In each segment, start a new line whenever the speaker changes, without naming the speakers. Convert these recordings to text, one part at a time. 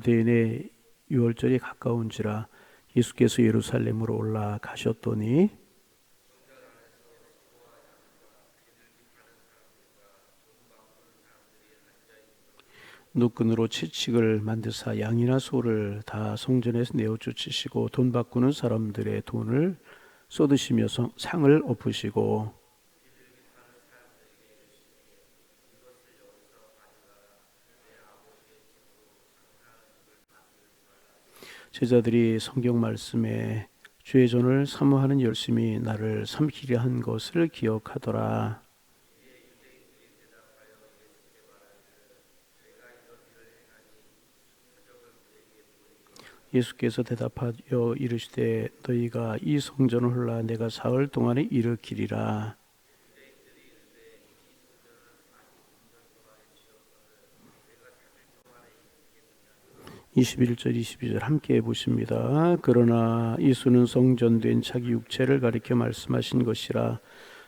유대인의 유월절이 가까운지라 예수께서 예루살렘으로 올라가셨더니 노끈으로 채찍을 만드사 양이나 소를 다 성전에서 내어 쫓으시고 돈 바꾸는 사람들의 돈을 쏟으시며 상을 엎으시고 제자들이 성경 말씀에 주의 전을 사모하는 열심히 나를 삼키려 한 것을 기억하더라. 예수께서 대답하여 이르시되 너희가 이 성전을 헐라 내가 사흘 동안에 일으키리라. (21절) (22절) 함께 보십니다. 그러나 예수는 성전된 자기 육체를 가리켜 말씀하신 것이라.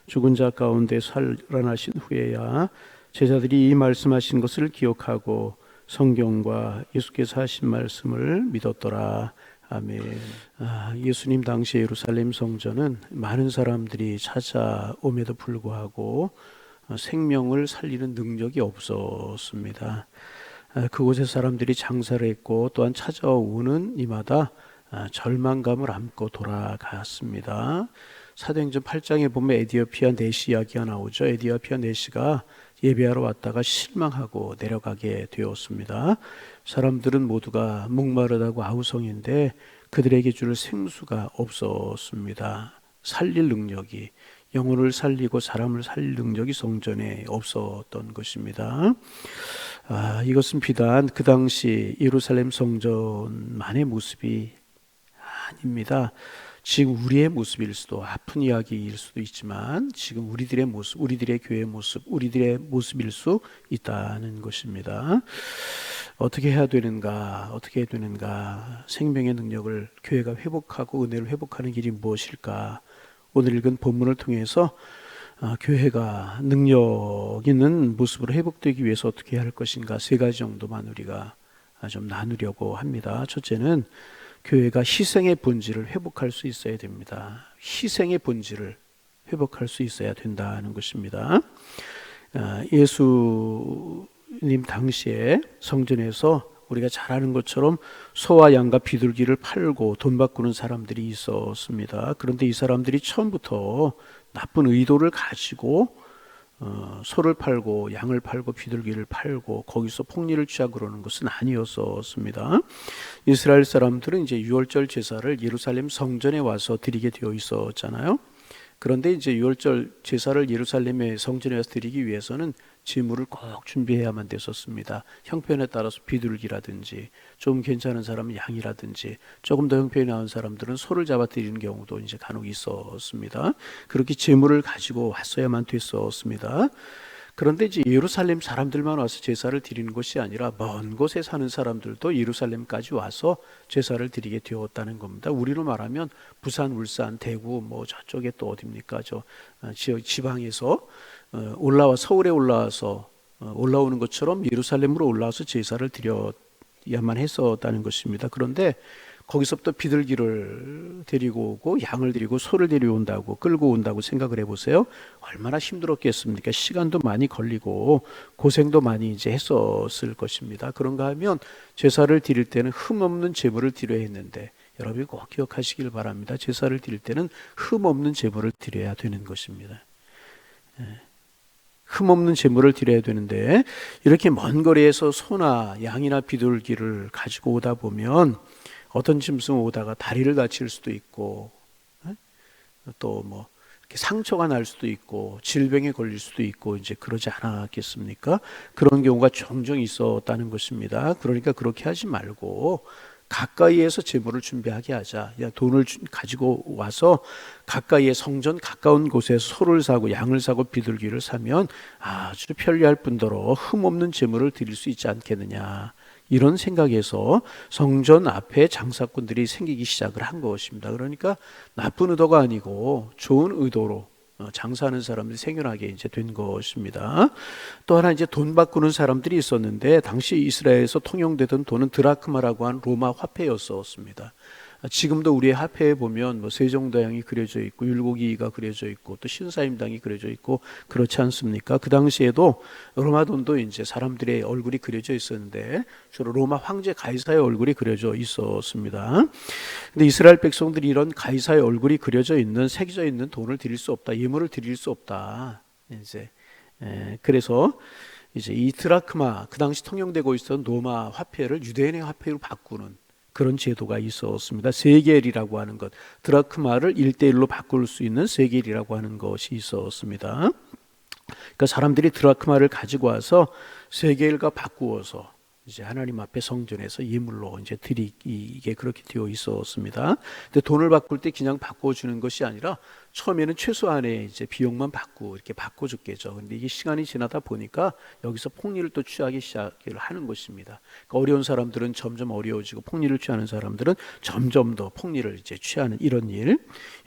죽은 자 가운데 살아나신 후에야 제자들이 이 말씀하신 것을 기억하고 성경과 예수께서 하신 말씀을 믿었더라. 아멘. 예수님 당시 예루살렘 성전은 많은 사람들이 찾아옴에도 불구하고 생명을 살리는 능력이 없었습니다. 그곳에 사람들이 장사를 했고 또한 찾아오는 이마다 절망감을 안고 돌아갔습니다. 사도행전 8장에 보면 에디오피아 내시 이야기가 나오죠. 에디오피아 내시가 예배하러 왔다가 실망하고 내려가게 되었습니다. 사람들은 모두가 목마르다고 아우성인데 그들에게 줄 생수가 없었습니다. 살릴 능력이, 영혼을 살리고 사람을 살릴 능력이 성전에 없었던 것입니다. 이것은 비단 그 당시 예루살렘 성전만의 모습이 아닙니다. 지금 우리의 모습일 수도, 아픈 이야기일 수도 있지만 지금 우리들의 모습, 우리들의 교회의 모습, 우리들의 모습일 수 있다는 것입니다. 어떻게 해야 되는가, 어떻게 해야 되는가, 생명의 능력을 교회가 회복하고 은혜를 회복하는 길이 무엇일까. 오늘 읽은 본문을 통해서 교회가 능력 있는 모습으로 회복되기 위해서 어떻게 해야 할 것인가, 세 가지 정도만 우리가 좀 나누려고 합니다. 첫째는 교회가 희생의 본질을 회복할 수 있어야 됩니다. 희생의 본질을 회복할 수 있어야 된다는 것입니다. 예수님 당시에 성전에서 우리가 잘 아는 것처럼 소와 양과 비둘기를 팔고 돈 바꾸는 사람들이 있었습니다. 그런데 이 사람들이 처음부터 나쁜 의도를 가지고 소를 팔고 양을 팔고 비둘기를 팔고 거기서 폭리를 취하고 그러는 것은 아니었습니다. 이스라엘 사람들은 이제 유월절 제사를 예루살렘 성전에 와서 드리게 되어 있었잖아요. 그런데 이제 유월절 제사를 예루살렘의 성전에 와서 드리기 위해서는 제물을 꼭 준비해야만 됐었습니다. 형편에 따라서 비둘기라든지 좀 괜찮은 사람은 양이라든지 조금 더 형편이 나은 사람들은 소를 잡아 드리는 경우도 이제 간혹 있었습니다. 그렇게 제물을 가지고 왔어야만 됐었습니다. 그런데 이제 예루살렘 사람들만 와서 제사를 드리는 것이 아니라 먼 곳에 사는 사람들도 예루살렘까지 와서 제사를 드리게 되었다는 겁니다. 우리로 말하면 부산, 울산, 대구 뭐 저쪽에 또 어딥니까? 저 지방에서 서울에 올라와서 올라오는 것처럼 예루살렘으로 올라와서 제사를 드려야만 했었다는 것입니다. 그런데 거기서부터 비둘기를 데리고 오고 양을 데리고 소를 데려온다고 끌고 온다고 생각을 해보세요. 얼마나 힘들었겠습니까? 시간도 많이 걸리고 고생도 많이 이제 했었을 것입니다. 그런가 하면 제사를 드릴 때는 흠없는 제물을 드려야 했는데 여러분이 꼭 기억하시길 바랍니다. 제사를 드릴 때는 흠없는 제물을 드려야 되는 것입니다. 흠없는 제물을 드려야 되는데 이렇게 먼 거리에서 소나 양이나 비둘기를 가지고 오다 보면 어떤 짐승 오다가 다리를 다칠 수도 있고 또 뭐 이렇게 상처가 날 수도 있고 질병에 걸릴 수도 있고 이제 그러지 않았겠습니까? 그런 경우가 종종 있었다는 것입니다. 그러니까 그렇게 하지 말고 가까이에서 제물을 준비하게 하자. 돈을 가지고 와서 가까이에 성전 가까운 곳에서 소를 사고 양을 사고 비둘기를 사면 아주 편리할 뿐더러 흠없는 제물을 드릴 수 있지 않겠느냐. 이런 생각에서 성전 앞에 장사꾼들이 생기기 시작을 한 것입니다. 그러니까 나쁜 의도가 아니고 좋은 의도로 장사하는 사람들이 생겨나게 이제 된 것입니다. 또 하나 이제 돈 바꾸는 사람들이 있었는데 당시 이스라엘에서 통용되던 돈은 드라크마라고 하는 로마 화폐였었습니다. 지금도 우리의 화폐에 보면 뭐 세종대왕이 그려져 있고 율곡이가 그려져 있고 또 신사임당이 그려져 있고 그렇지 않습니까? 그 당시에도 로마 돈도 이제 사람들의 얼굴이 그려져 있었는데 주로 로마 황제 가이사의 얼굴이 그려져 있었습니다. 근데 이스라엘 백성들이 이런 가이사의 얼굴이 그려져 있는 새겨져 있는 돈을 드릴 수 없다, 예물을 드릴 수 없다. 이제 그래서 이제 이 드라크마 그 당시 통용되고 있었던 로마 화폐를 유대인의 화폐로 바꾸는 그런 제도가 있었습니다. 세겔이라고 하는 것, 드라크마를 1대1로 바꿀 수 있는 세겔이라고 하는 것이 있었습니다. 그러니까 사람들이 드라크마를 가지고 와서 세겔과 바꾸어서 이제 하나님 앞에 성전에서 예물로 이제 드리게 그렇게 되어 있었습니다. 근데 돈을 바꿀 때 그냥 바꿔주는 것이 아니라 처음에는 최소한의 이제 비용만 이렇게 바꿔줬겠죠. 근데 이게 시간이 지나다 보니까 여기서 폭리를 또 취하기 시작을 하는 것입니다. 그러니까 어려운 사람들은 점점 어려워지고 폭리를 취하는 사람들은 점점 더 폭리를 이제 취하는 이런 일.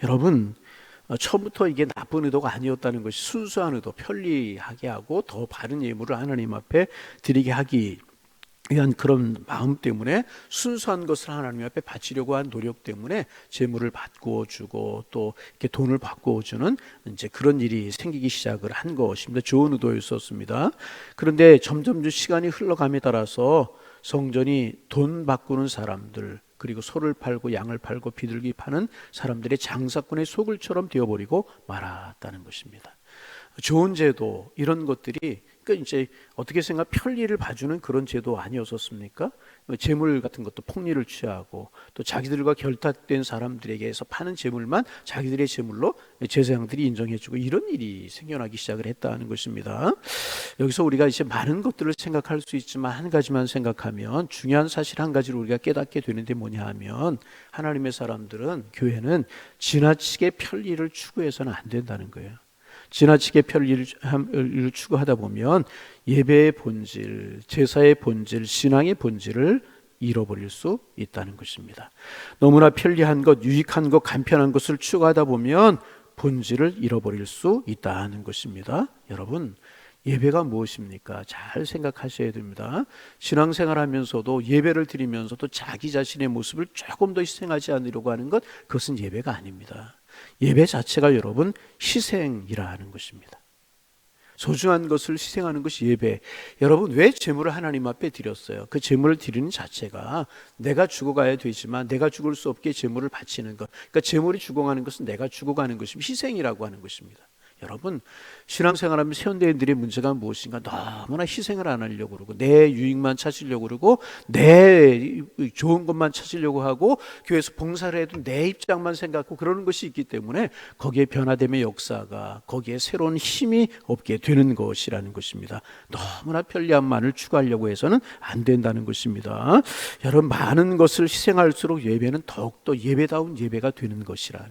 여러분, 처음부터 이게 나쁜 의도가 아니었다는 것이 순수한 의도, 편리하게 하고 더 바른 예물을 하나님 앞에 드리게 하기 위한 그런 마음 때문에 순수한 것을 하나님 앞에 바치려고 한 노력 때문에 재물을 바꾸어 주고 또 이렇게 돈을 바꾸어 주는 이제 그런 일이 생기기 시작을 한 것입니다. 좋은 의도였었습니다. 그런데 점점 시간이 흘러감에 따라서 성전이 돈 바꾸는 사람들 그리고 소를 팔고 양을 팔고 비둘기 파는 사람들의 장사꾼의 소굴처럼 되어버리고 말았다는 것입니다. 좋은 제도 이런 것들이 그러니까 이제 어떻게 생각 편리를 봐주는 그런 제도 아니었었습니까? 재물 같은 것도 폭리를 취하고 또 자기들과 결탁된 사람들에게서 파는 재물만 자기들의 재물로 제사장들이 인정해주고 이런 일이 생겨나기 시작을 했다는 것입니다. 여기서 우리가 이제 많은 것들을 생각할 수 있지만 한 가지만 생각하면 중요한 사실 한 가지를 우리가 깨닫게 되는데 뭐냐 하면 하나님의 사람들은 교회는 지나치게 편리를 추구해서는 안 된다는 거예요. 지나치게 편리를 추구하다 보면 예배의 본질, 제사의 본질, 신앙의 본질을 잃어버릴 수 있다는 것입니다. 너무나 편리한 것, 유익한 것, 간편한 것을 추구하다 보면 본질을 잃어버릴 수 있다는 것입니다. 여러분, 예배가 무엇입니까? 잘 생각하셔야 됩니다. 신앙생활 하면서도 예배를 드리면서도 자기 자신의 모습을 조금 더 희생하지 않으려고 하는 것, 그것은 예배가 아닙니다. 예배 자체가 여러분 희생이라는 것입니다. 소중한 것을 희생하는 것이 예배. 여러분 왜 제물을 하나님 앞에 드렸어요? 그 제물을 드리는 자체가 내가 죽어가야 되지만 내가 죽을 수 없게 제물을 바치는 것. 그러니까 제물이 죽어가는 것은 내가 죽어가는 것이면 희생이라고 하는 것입니다. 여러분 신앙생활하면서 현대인들의 문제가 무엇인가 너무나 희생을 안 하려고 그러고 내 유익만 찾으려고 그러고 내 좋은 것만 찾으려고 하고 교회에서 봉사를 해도 내 입장만 생각하고 그러는 것이 있기 때문에 거기에 변화됨의 역사가 거기에 새로운 힘이 없게 되는 것이라는 것입니다. 너무나 편리함만을 추구하려고 해서는 안 된다는 것입니다. 여러분 많은 것을 희생할수록 예배는 더욱더 예배다운 예배가 되는 것이라.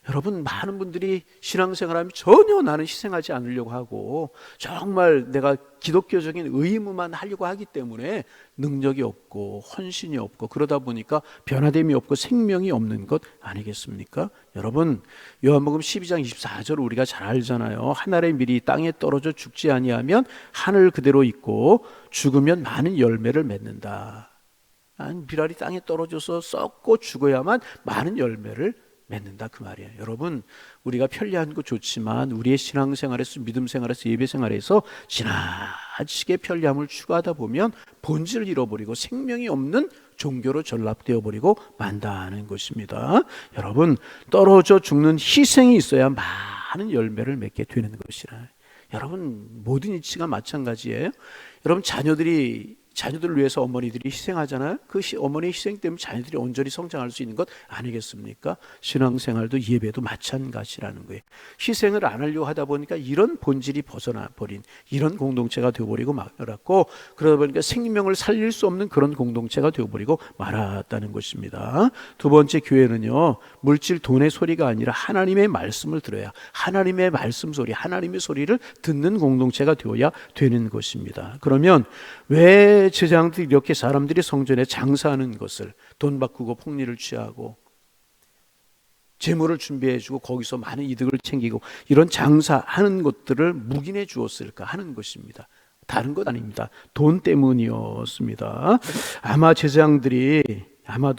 여러분 많은 분들이 신앙생활하면 전혀 나는 희생하지 않으려고 하고 정말 내가 기독교적인 의무만 하려고 하기 때문에 능력이 없고 헌신이 없고 그러다 보니까 변화됨이 없고 생명이 없는 것 아니겠습니까? 여러분 요한복음 12장 24절을 우리가 잘 알잖아요. 한 알의 밀이 땅에 떨어져 죽지 아니하면 하늘 그대로 있고 죽으면 많은 열매를 맺는다. 밀알이 땅에 떨어져서 썩고 죽어야만 많은 열매를 맺는다 그 말이에요. 여러분 우리가 편리한 거 좋지만 우리의 신앙생활에서 믿음생활에서 예배생활에서 지나치게 편리함을 추구하다 보면 본질을 잃어버리고 생명이 없는 종교로 전락되어 버리고 만다는 것입니다. 여러분 떨어져 죽는 희생이 있어야 많은 열매를 맺게 되는 것이라. 여러분 모든 이치가 마찬가지예요. 여러분 자녀들을 위해서 어머니들이 희생하잖아요. 그 어머니의 희생 때문에 자녀들이 온전히 성장할 수 있는 것 아니겠습니까? 신앙생활도 예배도 마찬가지라는 거예요. 희생을 안 하려고 하다 보니까 이런 본질이 벗어나 버린 이런 공동체가 되어버리고 말았고 그러다 보니까 생명을 살릴 수 없는 그런 공동체가 되어버리고 말았다는 것입니다. 두 번째 교회는요. 물질 돈의 소리가 아니라 하나님의 말씀을 들어야 하나님의 말씀 소리 하나님의 소리를 듣는 공동체가 되어야 되는 것입니다. 그러면 왜 제사장들이 이렇게 사람들이 성전에 장사하는 것을 돈 바꾸고 폭리를 취하고 재물을 준비해주고 거기서 많은 이득을 챙기고 이런 장사하는 것들을 묵인해 주었을까 하는 것입니다. 다른 것 아닙니다. 돈 때문이었습니다. 아마도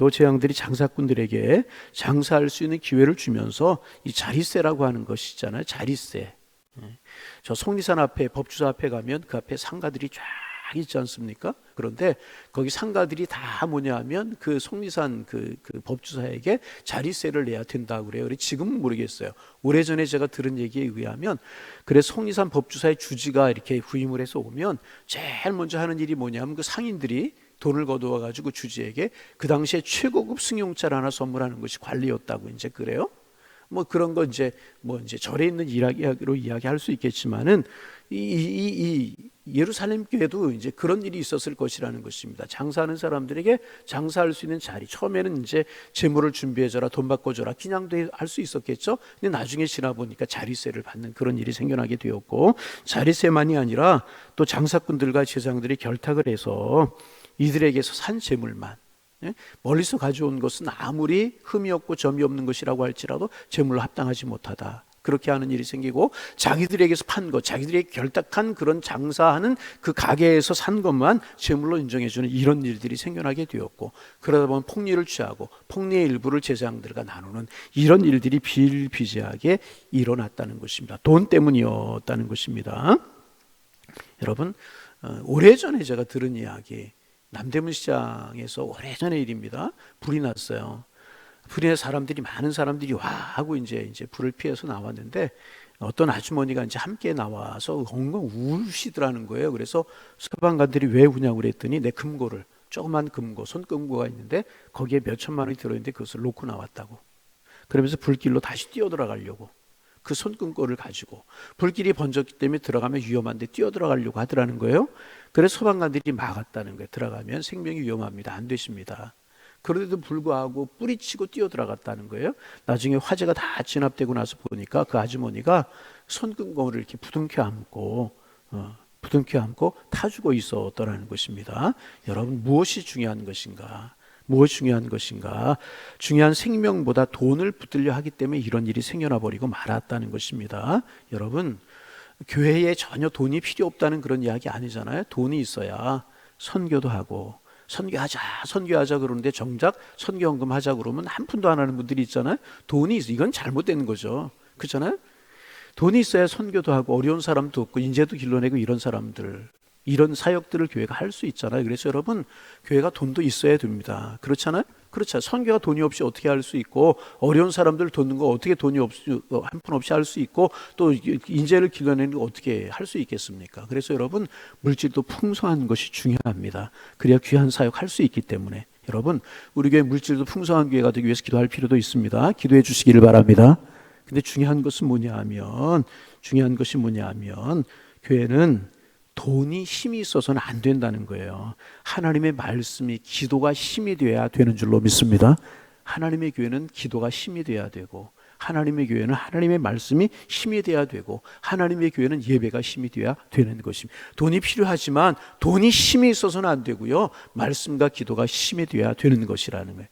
제장들이 장사꾼들에게 장사할 수 있는 기회를 주면서 이 자릿세라고 하는 것이잖아요. 자릿세. 저 속리산 앞에, 법주사 앞에 가면 그 앞에 상가들이 쫙 있지 않습니까? 그런데 거기 상가들이 다 뭐냐 하면 그 속리산 그 법주사에게 자릿세를 내야 된다고 그래요. 지금은 모르겠어요. 오래전에 제가 들은 얘기에 의하면 그래 속리산 법주사의 주지가 이렇게 후임을 해서 오면 제일 먼저 하는 일이 뭐냐면 그 상인들이 돈을 거두어 가지고 주지에게 그 당시에 최고급 승용차를 하나 선물하는 것이 관리였다고 이제 그래요. 뭐 그런 거 이제 절에 있는 이야기로 이야기할 수 있겠지만은 이 예루살렘 교회도 이제 그런 일이 있었을 것이라는 것입니다. 장사하는 사람들에게 장사할 수 있는 자리, 처음에는 이제 재물을 준비해줘라, 돈 바꿔줘라, 그냥도 할 수 있었겠죠. 근데 나중에 지나 보니까 자릿세를 받는 그런 일이 생겨나게 되었고, 자릿세만이 아니라 또 장사꾼들과 제장들이 결탁을 해서 이들에게서 산 재물만, 멀리서 가져온 것은 아무리 흠이 없고 점이 없는 것이라고 할지라도 재물로 합당하지 못하다. 그렇게 하는 일이 생기고, 자기들에게서 판 것, 자기들에게 결탁한 그런 장사하는 그 가게에서 산 것만 재물로 인정해주는 이런 일들이 생겨나게 되었고, 그러다 보면 폭리를 취하고 폭리의 일부를 제사장들과 나누는 이런 일들이 비일비재하게 일어났다는 것입니다. 돈 때문이었다는 것입니다. 여러분, 오래전에 제가 들은 이야기, 남대문 시장에서 오래전의 일입니다. 불이 났어요. 불이 나 많은 사람들이 와 하고 이제 불을 피해서 나왔는데, 어떤 아주머니가 이제 함께 나와서 엉엉 우시더라는 거예요. 그래서 소방관들이 왜 우냐고 그랬더니 내 금고를, 조그만 금고, 손금고가 있는데 거기에 몇 천만 원이 들어있는데 그것을 놓고 나왔다고. 그러면서 불길로 다시 뛰어들어가려고 그 손금고를 가지고, 불길이 번졌기 때문에 들어가면 위험한데 뛰어들어가려고 하더라는 거예요. 그래서 소방관들이 막았다는 거예요. 들어가면 생명이 위험합니다. 안 되십니다. 그런데도 불구하고 뿌리치고 뛰어들어갔다는 거예요. 나중에 화재가 다 진압되고 나서 보니까 그 아주머니가 손금고를 이렇게 부둥켜 안고 타주고 있었더라는 것입니다. 여러분, 무엇이 중요한 것인가? 무엇이 중요한 것인가? 중요한 생명보다 돈을 붙들려 하기 때문에 이런 일이 생겨나 버리고 말았다는 것입니다. 여러분, 교회에 전혀 돈이 필요 없다는 그런 이야기 아니잖아요. 돈이 있어야 선교도 하고, 선교하자 그러는데 정작 선교헌금 하자 그러면 한 푼도 안 하는 분들이 있잖아요. 돈이 있어, 이건 잘못된 거죠. 그렇잖아요. 돈이 있어야 선교도 하고 어려운 사람도 없고 인재도 길러내고 이런 사람들, 이런 사역들을 교회가 할 수 있잖아요. 그래서 여러분, 교회가 돈도 있어야 됩니다. 그렇잖아요. 그렇죠. 선교가 돈이 없이 어떻게 할 수 있고, 어려운 사람들 돕는 거 어떻게 돈이 없이, 한 푼 없이 할 수 있고, 또 인재를 길러내는 거 어떻게 할 수 있겠습니까? 그래서 여러분, 물질도 풍성한 것이 중요합니다. 그래야 귀한 사역 할 수 있기 때문에 여러분, 우리 교회 물질도 풍성한 교회가 되기 위해서 기도할 필요도 있습니다. 기도해 주시기를 바랍니다. 근데 중요한 것이 뭐냐면 교회는 돈이 힘이 있어서는 안 된다는 거예요. 하나님의 말씀이, 기도가 힘이 돼야 되는 줄로 믿습니다. 하나님의 교회는 기도가 힘이 돼야 되고, 하나님의 교회는 하나님의 말씀이 힘이 돼야 되고, 하나님의 교회는 예배가 힘이 돼야 되는 것입니다. 돈이 필요하지만 돈이 힘이 있어서는 안 되고요, 말씀과 기도가 힘이 돼야 되는 것이라는 거예요.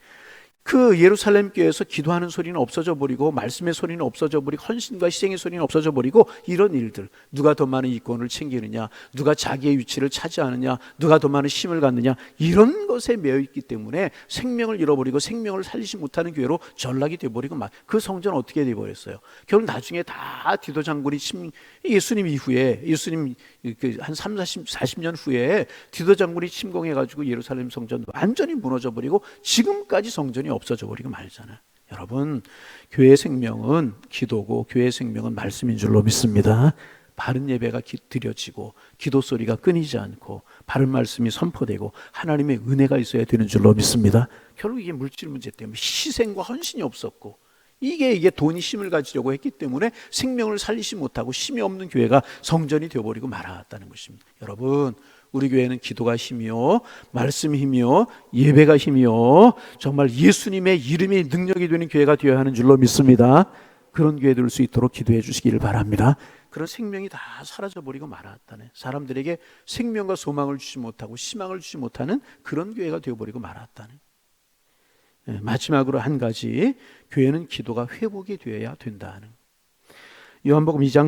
그 예루살렘 교회에서 기도하는 소리는 없어져 버리고, 말씀의 소리는 없어져 버리고, 헌신과 희생의 소리는 없어져 버리고, 이런 일들, 누가 더 많은 이권을 챙기느냐, 누가 자기의 위치를 차지하느냐, 누가 더 많은 힘을 갖느냐, 이런 것에 매여 있기 때문에 생명을 잃어버리고 생명을 살리지 못하는 교회로 전락이 되어버리고, 그 성전 어떻게 되어버렸어요? 결국 나중에 다 디도 장군이 예수님 이후에, 예수님 한 40년 후에 디도 장군이 침공해가지고 예루살렘 성전 완전히 무너져버리고 지금까지 성전이 없어져 버리고 말잖아요. 여러분, 교회의 생명은 기도고 교회의 생명은 말씀인 줄로 믿습니다. 바른 예배가 드려지고 기도 소리가 끊이지 않고 바른 말씀이 선포되고 하나님의 은혜가 있어야 되는 줄로 믿습니다. 결국 이게 물질 문제 때문에 희생과 헌신이 없었고, 이게 돈이 힘을 가지려고 했기 때문에 생명을 살리지 못하고 힘이 없는 교회가 성전이 되어버리고 말았다는 것입니다. 여러분, 우리 교회는 기도가 힘이요, 말씀이 힘이요, 예배가 힘이요, 정말 예수님의 이름이 능력이 되는 교회가 되어야 하는 줄로 믿습니다. 그런 교회 될 수 있도록 기도해 주시기를 바랍니다. 그런 생명이 다 사라져버리고 말았다네. 사람들에게 생명과 소망을 주지 못하고 희망을 주지 못하는 그런 교회가 되어버리고 말았다네. 마지막으로 한 가지, 교회는 기도가 회복이 되어야 된다는. 요한복음 2장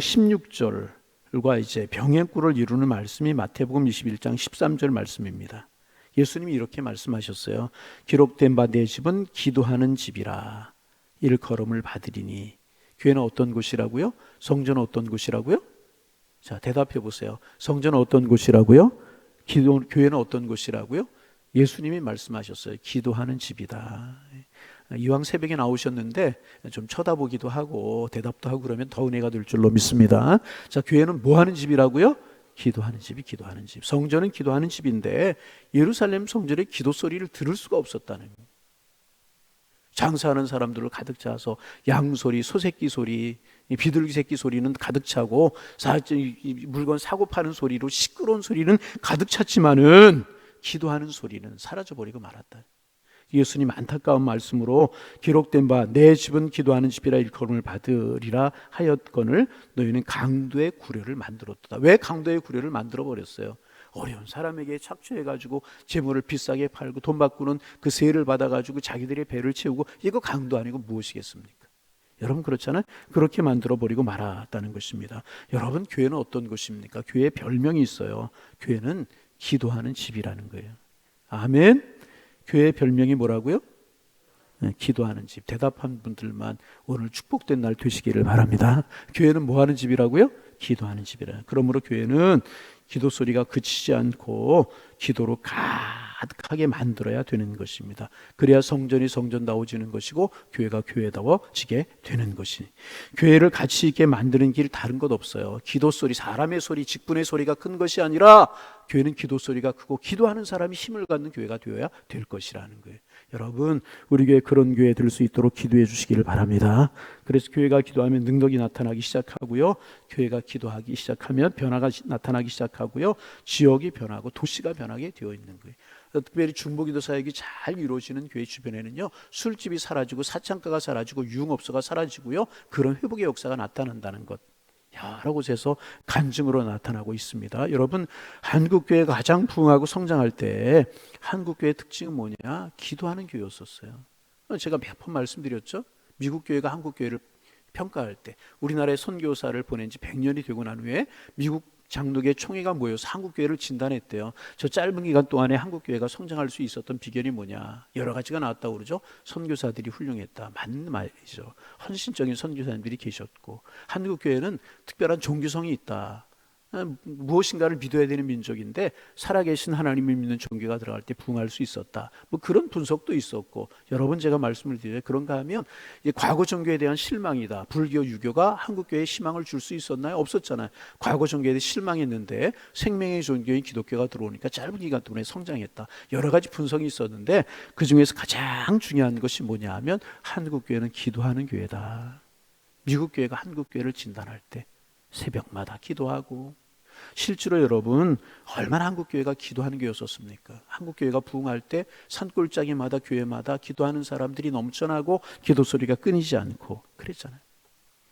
16절과 이제 병의 꿀을 이루는 말씀이 마태복음 21장 13절 말씀입니다. 예수님이 이렇게 말씀하셨어요. 기록된 바 내 집은 기도하는 집이라 일컬음을 받으리니. 교회는 어떤 곳이라고요? 성전은 어떤 곳이라고요? 자, 대답해 보세요. 성전은 어떤 곳이라고요? 교회는 어떤 곳이라고요? 예수님이 말씀하셨어요. 기도하는 집이다. 이왕 새벽에 나오셨는데 좀 쳐다보기도 하고 대답도 하고 그러면 더 은혜가 될 줄로 믿습니다. 자, 교회는 뭐 하는 집이라고요? 기도하는 집이 기도하는 집. 성전은 기도하는 집인데 예루살렘 성전의 기도 소리를 들을 수가 없었다는 거예요. 장사하는 사람들을 가득 차서 양소리, 소새끼 소리, 비둘기 새끼 소리는 가득 차고 물건 사고 파는 소리로 시끄러운 소리는 가득 찼지만은 기도하는 소리는 사라져버리고 말았다. 예수님 안타까운 말씀으로 기록된 바 내 집은 기도하는 집이라 일컬음을 받으리라 하였거늘 너희는 강도의 구려를 만들었도다. 왜 강도의 구려를 만들어버렸어요? 어려운 사람에게 착취해가지고 재물을 비싸게 팔고 돈 바꾸는 그 세를 받아가지고 자기들의 배를 채우고, 이거 강도 아니고 무엇이겠습니까? 여러분 그렇잖아요. 그렇게 만들어버리고 말았다는 것입니다. 여러분 교회는 어떤 곳입니까? 교회에 별명이 있어요. 교회는 기도하는 집이라는 거예요. 아멘. 교회의 별명이 뭐라고요? 기도하는 집. 대답한 분들만 오늘 축복된 날 되시기를 바랍니다. 교회는 뭐 하는 집이라고요? 기도하는 집이라. 그러므로 교회는 기도 소리가 그치지 않고 기도로 가득하게 만들어야 되는 것입니다. 그래야 성전이 성전다워지는 것이고 교회가 교회다워지게 되는 것이. 교회를 가치 있게 만드는 길 다른 것 없어요. 기도 소리, 사람의 소리, 직분의 소리가 큰 것이 아니라 교회는 기도 소리가 크고 기도하는 사람이 힘을 갖는 교회가 되어야 될 것이라는 거예요. 여러분 우리 교회 그런 교회 될 수 있도록 기도해 주시기를 바랍니다. 그래서 교회가 기도하면 능력이 나타나기 시작하고요, 교회가 기도하기 시작하면 변화가 나타나기 시작하고요, 지역이 변하고 도시가 변하게 되어 있는 거예요. 특별히 중보기도 사역이 잘 이루어지는 교회 주변에는요, 술집이 사라지고 사창가가 사라지고 유흥업소가 사라지고요, 그런 회복의 역사가 나타난다는 것 여러 곳에서 간증으로 나타나고 있습니다. 여러분 한국교회가 가장 부흥하고 성장할 때 한국교회의 특징은 뭐냐? 기도하는 교회였었어요. 제가 몇 번 말씀드렸죠. 미국 교회가 한국 교회를 평가할 때 우리나라에 선교사를 보낸 지 100년이 되고 난 후에 미국 장로계 총회가 모여서 한국교회를 진단했대요. 저 짧은 기간 동안에 한국교회가 성장할 수 있었던 비결이 뭐냐? 여러 가지가 나왔다고 그러죠. 선교사들이 훌륭했다. 맞는 말이죠. 헌신적인 선교사님들이 계셨고, 한국교회는 특별한 종교성이 있다. 무엇인가를 믿어야 되는 민족인데 살아계신 하나님을 믿는 종교가 들어갈 때 부흥할 수 있었다. 뭐 그런 분석도 있었고, 여러 번 제가 말씀을 드려요. 그런가 하면 과거 종교에 대한 실망이다. 불교, 유교가 한국교회에 희망을 줄 수 있었나요? 없었잖아요. 과거 종교에 대해 실망했는데 생명의 종교인 기독교가 들어오니까 짧은 기간 동안에 성장했다. 여러 가지 분석이 있었는데 그 중에서 가장 중요한 것이 뭐냐 하면 한국교회는 기도하는 교회다. 미국 교회가 한국교회를 진단할 때 새벽마다 기도하고, 실제로 여러분 얼마나 한국교회가 기도하는 교회였었습니까? 한국교회가 부흥할 때 산골짜기마다 교회마다 기도하는 사람들이 넘쳐나고 기도 소리가 끊이지 않고 그랬잖아요.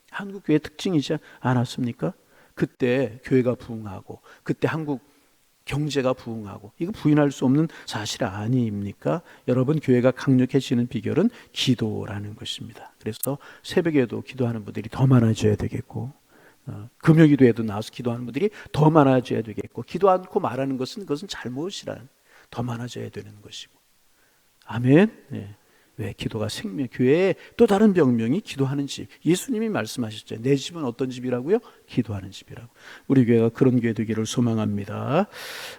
한국교회의 특징이지 않았습니까? 그때 교회가 부흥하고 그때 한국 경제가 부흥하고, 이거 부인할 수 없는 사실 아닙니까? 여러분 교회가 강력해지는 비결은 기도라는 것입니다. 그래서 새벽에도 기도하는 분들이 더 많아져야 되겠고, 금요기도에도 나와서 기도하는 분들이 더 많아져야 되겠고, 기도 않고 말하는 것은 그것은 잘못이란, 더 많아져야 되는 것이고. 아멘. 네. 왜? 기도가 생명. 교회의 또 다른 병명이 기도하는 집. 예수님이 말씀하셨죠. 내 집은 어떤 집이라고요? 기도하는 집이라고. 우리 교회가 그런 교회 되기를 소망합니다.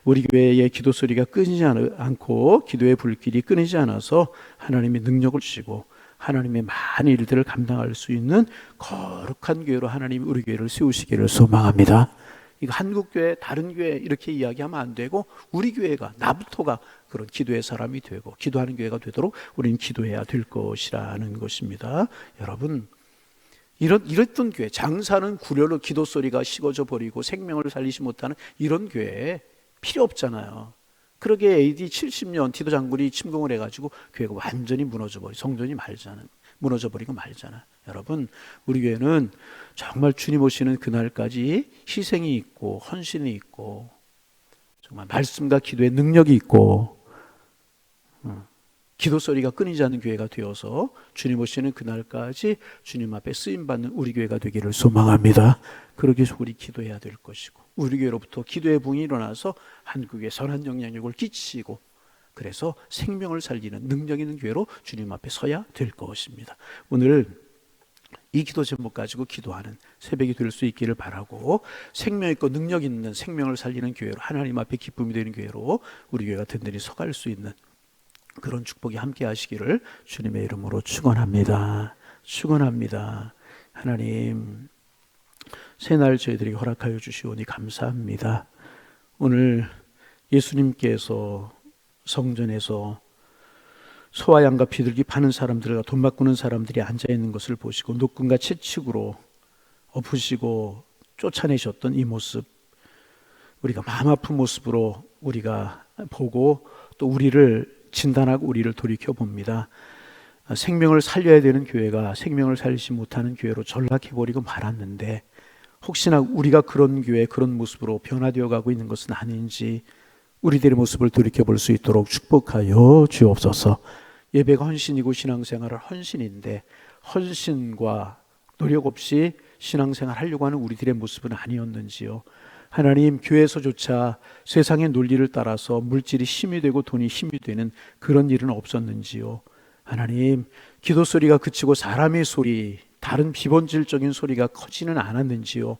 우리 교회의 기도 소리가 끊이지 않고 기도의 불길이 끊이지 않아서 하나님의 능력을 주시고 하나님의 많은 일들을 감당할 수 있는 거룩한 교회로 하나님이 우리 교회를 세우시기를 소망합니다. 이거 한국교회, 다른 교회 이렇게 이야기하면 안 되고, 우리 교회가, 나부터가 그런 기도의 사람이 되고 기도하는 교회가 되도록 우리는 기도해야 될 것이라는 것입니다. 여러분 이랬던 교회, 장사는 구려로 기도 소리가 식어져 버리고 생명을 살리지 못하는 이런 교회 필요 없잖아요. 그러게 AD 70년 티도 장군이 침공을 해가지고 교회가 완전히 성전이 무너져 버리고 말잖아. 여러분 우리 교회는 정말 주님 오시는 그날까지 희생이 있고 헌신이 있고 정말 말씀과 기도의 능력이 있고 기도 소리가 끊이지 않는 교회가 되어서 주님 오시는 그날까지 주님 앞에 쓰임받는 우리 교회가 되기를 소망합니다. 그러기 위해서 우리 기도해야 될 것이고, 우리 교회로부터 기도의 붕이 일어나서 한국에 선한 영향력을 끼치고, 그래서 생명을 살리는 능력 있는 교회로 주님 앞에 서야 될 것입니다. 오늘 이 기도 제목 가지고 기도하는 새벽이 될 수 있기를 바라고, 생명 있고 능력 있는 생명을 살리는 교회로, 하나님 앞에 기쁨이 되는 교회로 우리 교회가 든든히 서갈 수 있는 그런 축복이 함께 하시기를 주님의 이름으로 축원합니다. 축원합니다. 하나님, 새날 저희들이 허락하여 주시오니 감사합니다. 오늘 예수님께서 성전에서 소와 양과 비둘기 파는 사람들과 돈 바꾸는 사람들이 앉아있는 것을 보시고 노끈과 채찍으로 엎으시고 쫓아내셨던 이 모습, 우리가 마음 아픈 모습으로 우리가 보고 또 우리를 진단하고 우리를 돌이켜봅니다. 생명을 살려야 되는 교회가 생명을 살리지 못하는 교회로 전락해버리고 말았는데, 혹시나 우리가 그런 교회, 그런 모습으로 변화되어 가고 있는 것은 아닌지 우리들의 모습을 돌이켜볼 수 있도록 축복하여 주옵소서. 예배가 헌신이고 신앙생활은 헌신인데, 헌신과 노력 없이 신앙생활 하려고 하는 우리들의 모습은 아니었는지요. 하나님, 교회에서조차 세상의 논리를 따라서 물질이 힘이 되고 돈이 힘이 되는 그런 일은 없었는지요. 하나님, 기도 소리가 그치고 사람의 소리, 다른 비본질적인 소리가 커지는 않았는지요.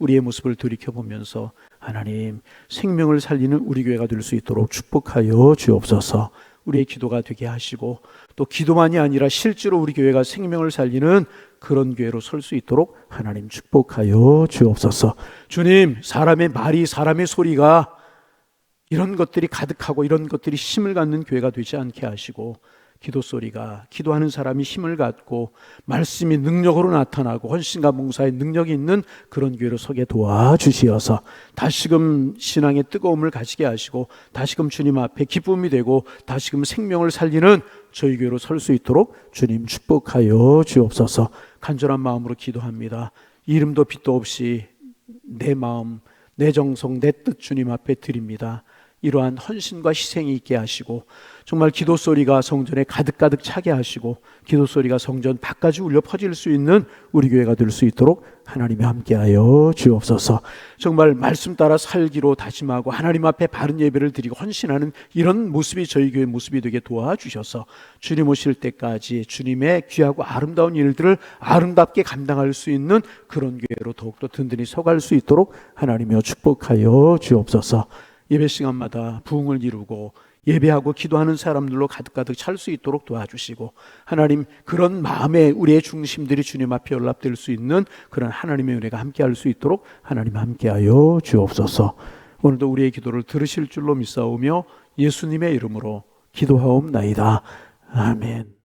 우리의 모습을 돌이켜보면서 하나님, 생명을 살리는 우리 교회가 될 수 있도록 축복하여 주옵소서. 우리의 기도가 되게 하시고, 또 기도만이 아니라 실제로 우리 교회가 생명을 살리는 그런 교회로 설 수 있도록 하나님 축복하여 주옵소서. 주님, 사람의 말이, 사람의 소리가, 이런 것들이 가득하고 이런 것들이 힘을 갖는 교회가 되지 않게 하시고, 기도 소리가, 기도하는 사람이 힘을 갖고 말씀이 능력으로 나타나고 헌신과 봉사의 능력이 있는 그런 교회로 서게 도와주시어서 다시금 신앙의 뜨거움을 가지게 하시고, 다시금 주님 앞에 기쁨이 되고 다시금 생명을 살리는 저희 교회로 설 수 있도록 주님 축복하여 주옵소서. 간절한 마음으로 기도합니다. 이름도 빛도 없이 내 마음, 내 정성, 내 뜻 주님 앞에 드립니다. 이러한 헌신과 희생이 있게 하시고, 정말 기도 소리가 성전에 가득가득 차게 하시고, 기도 소리가 성전 밖까지 울려 퍼질 수 있는 우리 교회가 될 수 있도록 하나님이 함께하여 주옵소서. 정말 말씀 따라 살기로 다짐하고 하나님 앞에 바른 예배를 드리고 헌신하는 이런 모습이 저희 교회 모습이 되게 도와주셔서 주님 오실 때까지 주님의 귀하고 아름다운 일들을 아름답게 감당할 수 있는 그런 교회로 더욱더 든든히 서갈 수 있도록 하나님이여 축복하여 주옵소서. 예배 시간마다 부흥을 이루고 예배하고 기도하는 사람들로 가득가득 찰 수 있도록 도와주시고, 하나님, 그런 마음에 우리의 중심들이 주님 앞에 연락될 수 있는 그런 하나님의 은혜가 함께할 수 있도록 하나님 함께하여 주옵소서. 오늘도 우리의 기도를 들으실 줄로 믿사오며 예수님의 이름으로 기도하옵나이다. 아멘.